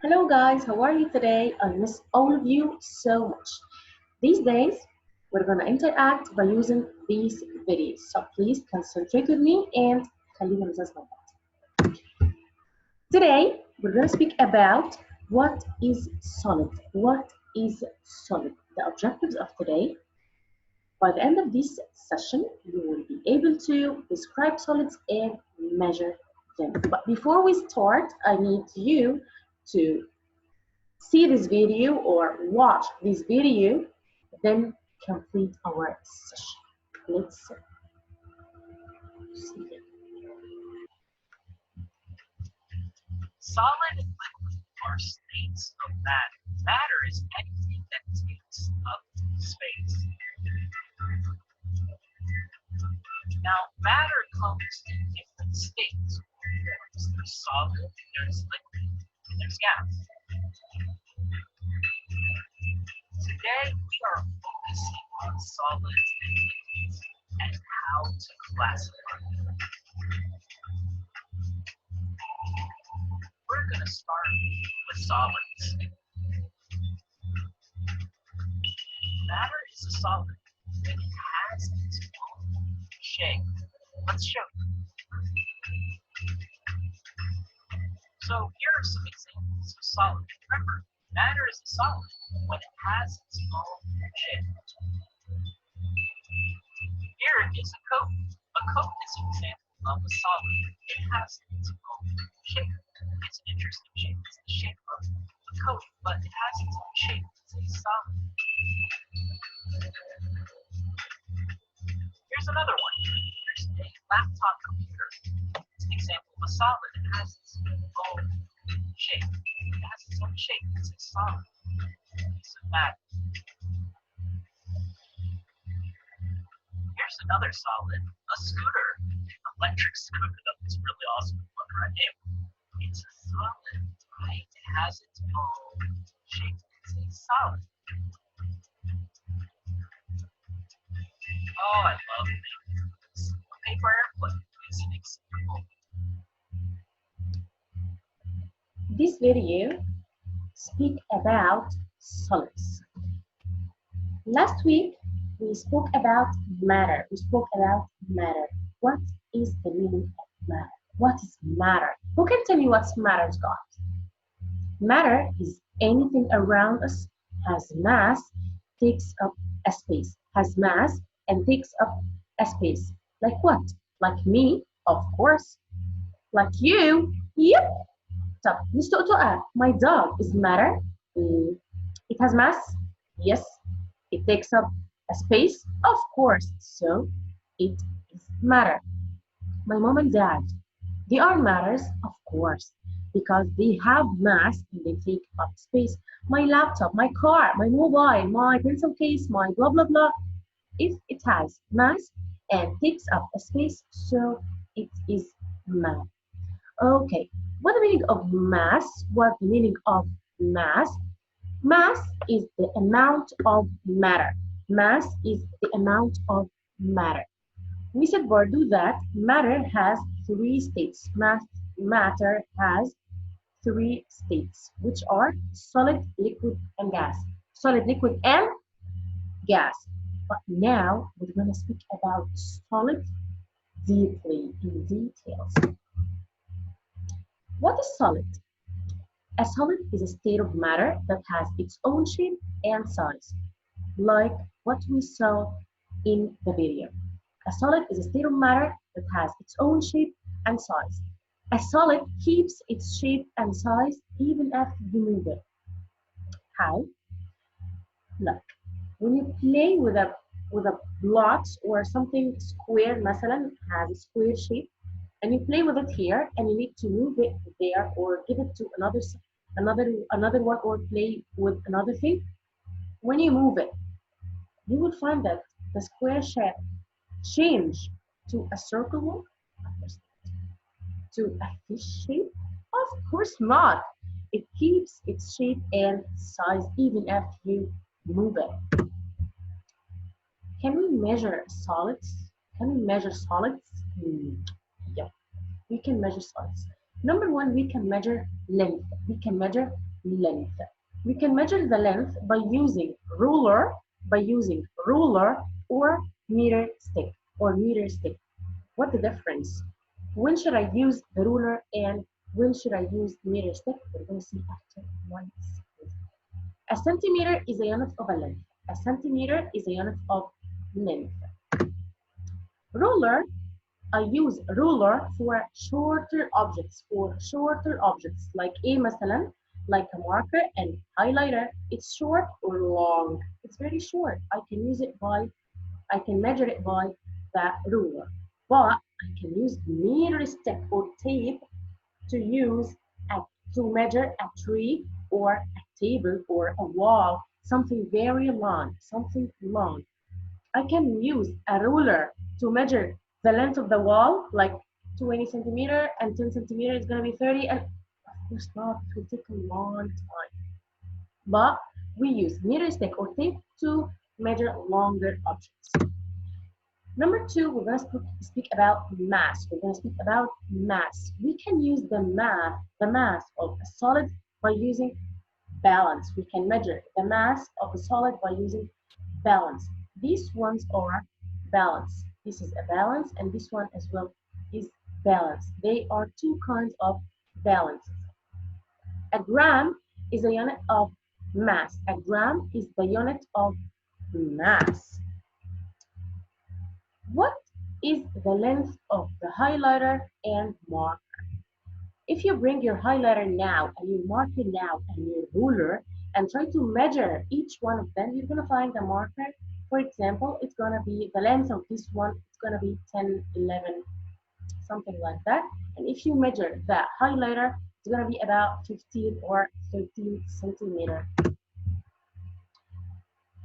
Hello guys, how are you today? I miss all of you so much. These days, we're gonna interact by using these videos. So please concentrate with me and خلينا نزاز مع بعض. Today, we're gonna speak about what is solid. What is solid? The objectives of today. By the end of this session, you will be able to describe solids and measure them. But before we start, I need you to see this video or watch this video, then complete our session. Let's see. Solid and liquid are states of matter. Matter is anything that takes up space. Now, matter comes in different states or forms. There's solid, there's liquid, and there's gas. Today, we are focusing on solids and liquids and how to classify them. We're going to start with solids. Matter is a solid when it has its own shape. Let's show you. So here are some examples of solids. Remember, matter is a solid when it has its own shape. Here is a coat. A coat is an example of a solid. It has its own shape. It's an interesting shape. It's the shape of a coat, but it has its own shape. It's a solid. Here's another one. Here's a laptop computer. It's an example of a solid. It has its own shape. It has its own shape. It's a solid piece of matter. Here's another solid, a scooter. An electric scooter. That's really awesome. Look right here. It's a solid, right? It has its own shape. It's a solid. Oh, I love this. A paper airplane is an example. This video speak about solids. Last week, we spoke about matter. What is the meaning of matter? What is matter? Who can tell me what's matter's got? Matter is anything around us, has mass, takes up a space, has mass and takes up a space. Like what? Like me, of course. Like you, yep. طب نستقطع my dog is matter. It has mass, yes. It takes up a space, of course. So it is matter. My mom and dad, they are matters, of course, because they have mass and they take up space. My laptop, my car, my mobile, my pencil case, my blah blah blah. If it has mass and takes up a space, so it is matter. Okay, what the meaning of mass? What the meaning of mass? Mass is the amount of matter. Mass is the amount of matter. We said برضو that matter has three states. Matter has three states, which are solid, liquid, and gas. Solid, liquid, and gas. But now we're going to speak about solid deeply in details. What is solid? A solid is a state of matter that has its own shape and size, like what we saw in the video. A solid is a state of matter that has its own shape and size. A solid keeps its shape and size even after you move it. How? Look, when you play with a blocks or something square, مثلا has a square shape, and you play with it here, and you need to move it there or give it to another one or play with another thing. When you move it, you will find that the square shape change to a circle one, to a fish shape? Of course not. It keeps its shape and size even after you move it. Can we measure solids? Can we measure solids? Yeah, we can measure solids. Number one, we can measure length. We can measure length. We can measure the length by using ruler, or meter stick or meter stick. What the difference? When should I use the ruler and when should I use meter stick? We're going to see after 1 second. A centimeter is a unit of a length. A centimeter is a unit of length. Ruler, I use ruler for shorter objects like مثلا, like a marker and highlighter. It's short or long. It's very short. I can measure it by the ruler. But I can use meter stick or tape to use a, to measure a tree or a table or a wall, something very long, something long. I can use a ruler to measure the length of the wall, like 20 centimeter and 10 centimeter is going to be 30, and of course not, it will take a long time. But we use meter stick or tape to measure longer objects. Number two, we're going to speak about mass. We're going to speak about mass. We can use the mass of a solid by using balance. We can measure the mass of a solid by using balance. These ones are balance. This is a balance, and this one as well is balance. They are two kinds of balances. A gram is a unit of mass. A gram is the unit of mass. What is the length of the highlighter and marker? If you bring your highlighter now and your marker now and your ruler and try to measure each one of them, you're going to find the marker. For example, it's going to be the length of this one, it's going to be 10, 11, something like that. And if you measure the highlighter, it's going to be about 15 or 13 centimeter.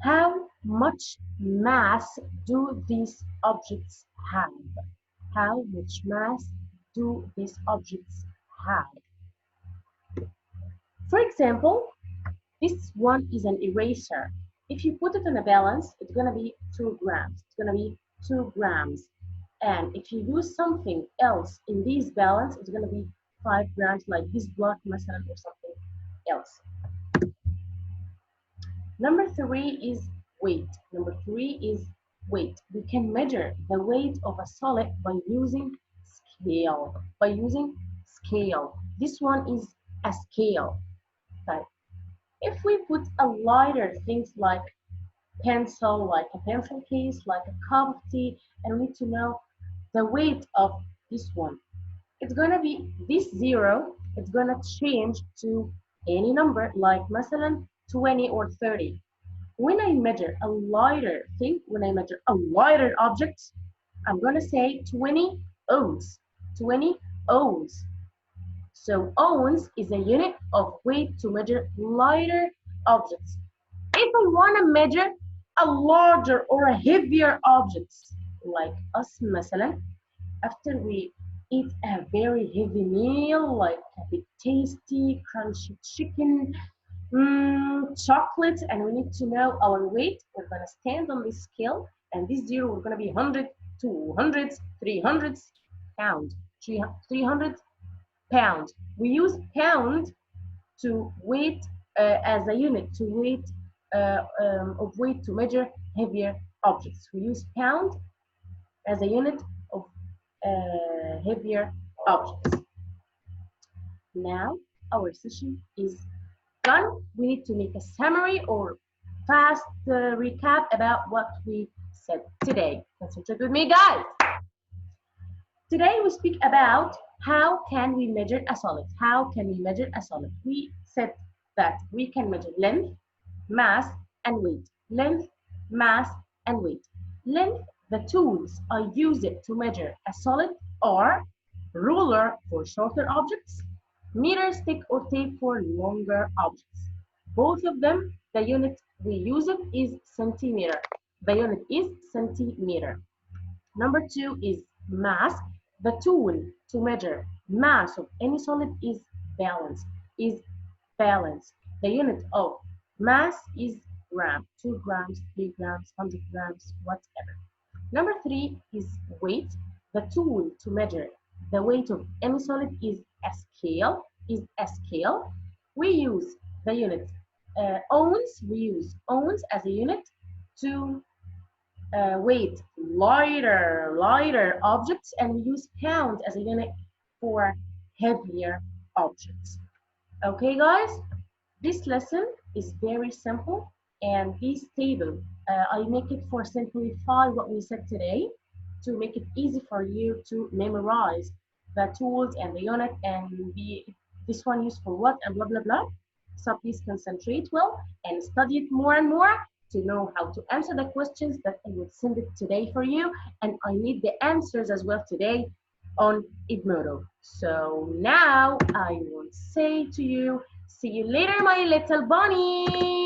How much mass do these objects have? How much mass do these objects have? For example, this one is an eraser. If you put it in a balance, it's going to be 2 grams. It's going to be 2 grams. And if you use something else in this balance, it's going to be 5 grams, like this block, مثلا, or something else. Number 3 is weight. Number 3 is weight. We can measure the weight of a solid by using scale. This one is a scale type. If we put a lighter things like pencil, like a pencil case, like a cup of tea, and we need to know the weight of this one, it's gonna be this 0. It's gonna change to any number, like مثلا 20 or 30. When I measure a lighter thing, when I measure a lighter object, I'm gonna say 20 ounce. 20 ounce. So ounce is a unit of weight to measure lighter objects. If I want to measure a larger or a heavier object, like us مثلا, after we eat a very heavy meal, like a bit tasty, crunchy chicken, chocolate, and we need to know our weight, we're going to stand on this scale, and this 0, we're going to be 100, 200, 300 pound, 300 pound. We use pound to weight as a unit to weight of weight to measure heavier objects. We use pound as a unit of heavier objects. Now our session is done. We need to make a summary or fast recap about what we said today. Concentrate with me, guys. Today we speak about how can we measure a solid. How can we measure a solid? We said that we can measure length, mass, and weight. Length, mass, and weight. Length, the tools I use it to measure a solid are ruler for shorter objects, meter, stick, or tape for longer objects. Both of them, the unit we use it is centimeter. The unit is centimeter. Number 2 is mass. The tool to measure mass of any solid is balance. The unit of mass is gram. 2 grams, 3 grams, 100 grams, whatever. Number 3 is weight. The tool to measure the weight of any solid is a scale. We use the unit. Ounce, we use ounce as a unit to weight lighter objects, and we use pound as a unit for heavier objects. Okay, guys, this lesson is very simple, and this table, I make it for simplify what we said today to make it easy for you to memorize the tools and the unit and be this one used for what and blah blah blah. So please concentrate well and study it more and more to know how to answer the questions that I will send it today for you. And I need the answers as well today on Edmodo. So now I will say to you, see you later, my little bunny.